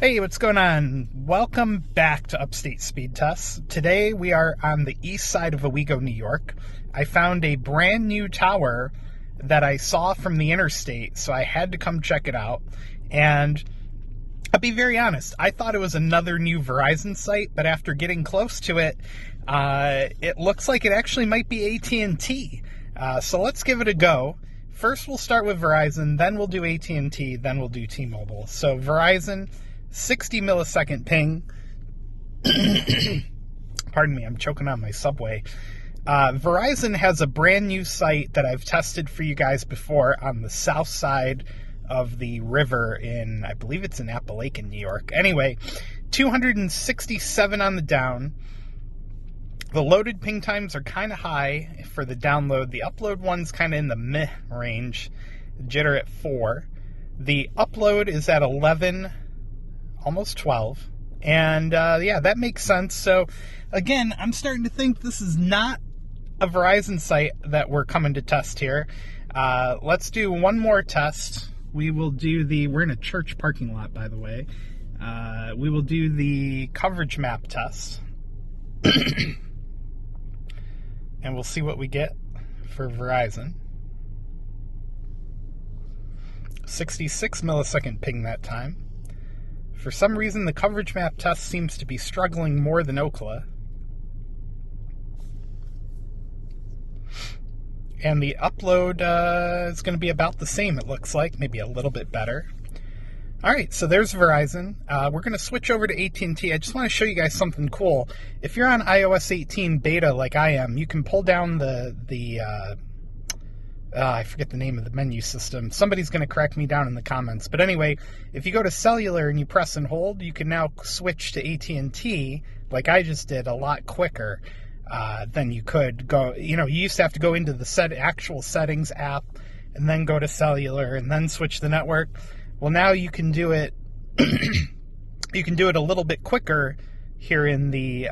Hey, what's going on? Welcome back to Upstate Speedtests. Today we are on the east side of Owego, New York. I found a brand new tower that I saw from the interstate, so I had to come check it out. And I'll be very honest, I thought it was another new Verizon site, but after getting close to it, it looks like it actually might be AT&T. So let's give it a go. First we'll start with Verizon, then we'll do AT&T, then we'll do T-Mobile. So Verizon, 60 millisecond ping. Pardon me, I'm choking on my Subway. Verizon has a brand new site that I've tested for you guys before on the south side of the river in, I believe it's in Appalachian, New York. Anyway, 267 on the down. The loaded ping times are kind of high for the download. The upload one's kind of in the meh range. Jitter at 4. The upload is at 11, almost 12. And yeah, that makes sense. So again, I'm starting to think this is not a Verizon site that we're coming to test here. Let's do one more test. We will do we're in a church parking lot, by the way. We will do the coverage map test. And we'll see what we get for Verizon. 66 millisecond ping that time. For some reason, the coverage map test seems to be struggling more than Ookla. And the upload is going to be about the same, it looks like. Maybe a little bit better. All right, so there's Verizon. We're going to switch over to AT&T. I just want to show you guys something cool. If you're on iOS 18 beta like I am, you can pull down I forget the name of the menu system. Somebody's going to correct me down in the comments. But anyway, if you go to cellular and you press and hold, you can now switch to AT&T, like I just did, a lot quicker than you could go. You know, you used to have to go into the actual settings app and then go to cellular and then switch the network. Well, now you can do it. You can do it a little bit quicker here in the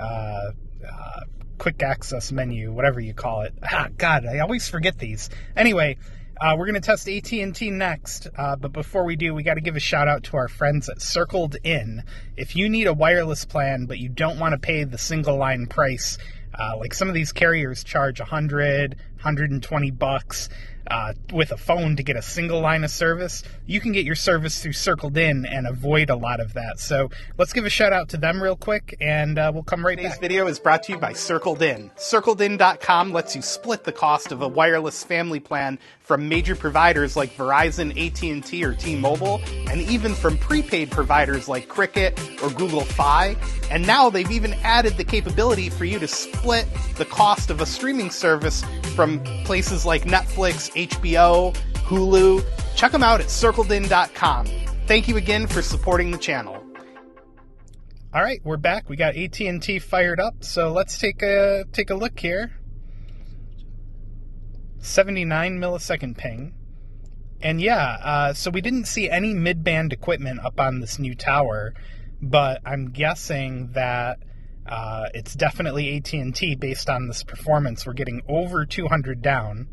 quick access menu, whatever you call it. God, I always forget these. Anyway, we're going to test AT&T next, but before we do, we got to give a shout out to our friends at Circled In. If you need a wireless plan, but you don't want to pay the single line price, like some of these carriers charge $100, $120 with a phone to get a single line of service, you can get your service through Circled In and avoid a lot of that. So let's give a shout out to them real quick, and we'll come right back. Today's video is brought to you by Circled In. CircledIn.com lets you split the cost of a wireless family plan from major providers like Verizon, AT&T, or T-Mobile, and even from prepaid providers like Cricket or Google Fi. And now they've even added the capability for you to split the cost of a streaming service from places like Netflix, HBO, Hulu. Check them out at CircledIn.com. Thank you again for supporting the channel. All right, we're back. We got AT&T fired up, so let's take a look here. 79 millisecond ping. And yeah, so we didn't see any mid-band equipment up on this new tower, but I'm guessing that it's definitely AT&T based on this performance. We're getting over 200 down.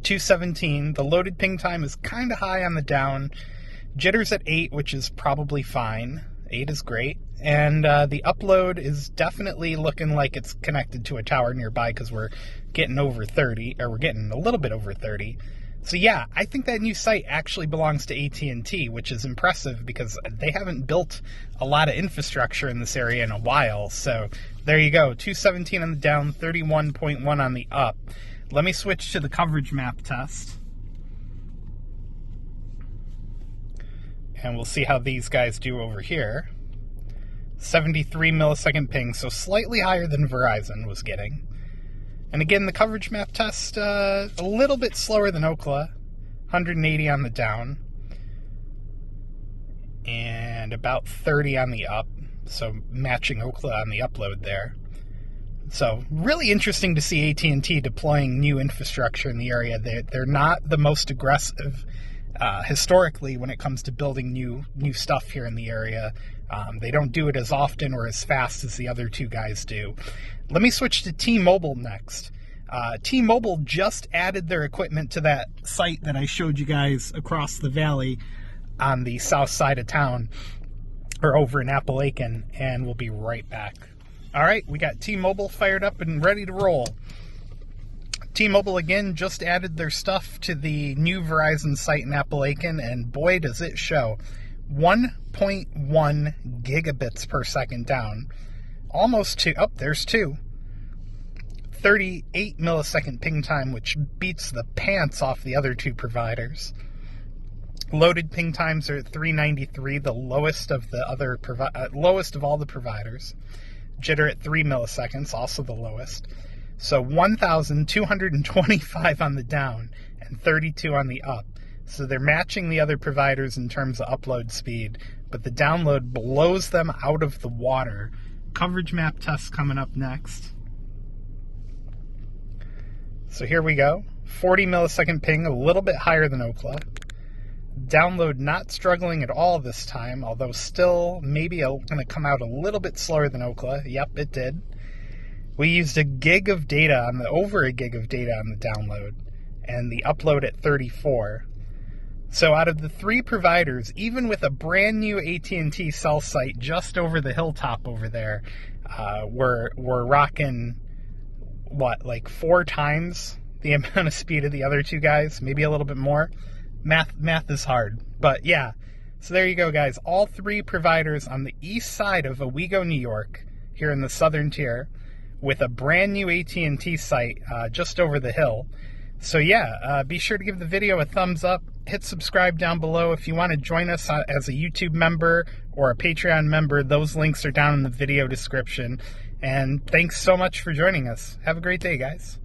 217. The loaded ping time is kind of high on the down. Jitter's at 8, which is probably fine. 8 is great. And the upload is definitely looking like it's connected to a tower nearby because we're getting over 30, or we're getting a little bit over 30. So yeah, I think that new site actually belongs to AT&T, which is impressive because they haven't built a lot of infrastructure in this area in a while. So there you go, 217 on the down, 31.1 on the up. Let me switch to the coverage map test. And we'll see how these guys do over here. 73 millisecond ping, so slightly higher than Verizon was getting. And again, the coverage map test, a little bit slower than Ookla. 180 on the down. And about 30 on the up. So matching Ookla on the upload there. So really interesting to see AT&T deploying new infrastructure in the area. They're not the most aggressive historically when it comes to building new stuff here in the area. They don't do it as often or as fast as the other two guys do. Let me switch to T-Mobile next. T-Mobile just added their equipment to that site that I showed you guys across the valley on the south side of town, or over in Appalachian, and we'll be right back. All right, we got T-Mobile fired up and ready to roll. T-Mobile again just added their stuff to the new Verizon site in Appalachian, and boy does it show. 1.1 gigabits per second down. Almost 2. Oh, there's 2. 38 millisecond ping time, which beats the pants off the other two providers. Loaded ping times are at 393, the lowest of the other lowest of all the providers. Jitter at 3 milliseconds, also the lowest. So 1,225 on the down and 32 on the up. So they're matching the other providers in terms of upload speed, but the download blows them out of the water. Coverage map tests coming up next. So here we go. 40 millisecond ping, a little bit higher than Ookla. Download not struggling at all this time, although still maybe going to come out a little bit slower than Ookla. Yep, it did. We used over a gig of data on the download, and the upload at 34. So out of the 3 providers, even with a brand new AT&T cell site just over the hilltop over there, we're rocking, like 4 times the amount of speed of the other two guys, maybe a little bit more. Math is hard, but yeah. So there you go, guys. All 3 providers on the east side of Owego, New York, here in the southern tier, with a brand new AT&T site just over the hill. So yeah, be sure to give the video a thumbs up. Hit subscribe down below. If you want to join us as a YouTube member or a Patreon member, those links are down in the video description. And thanks so much for joining us. Have a great day, guys.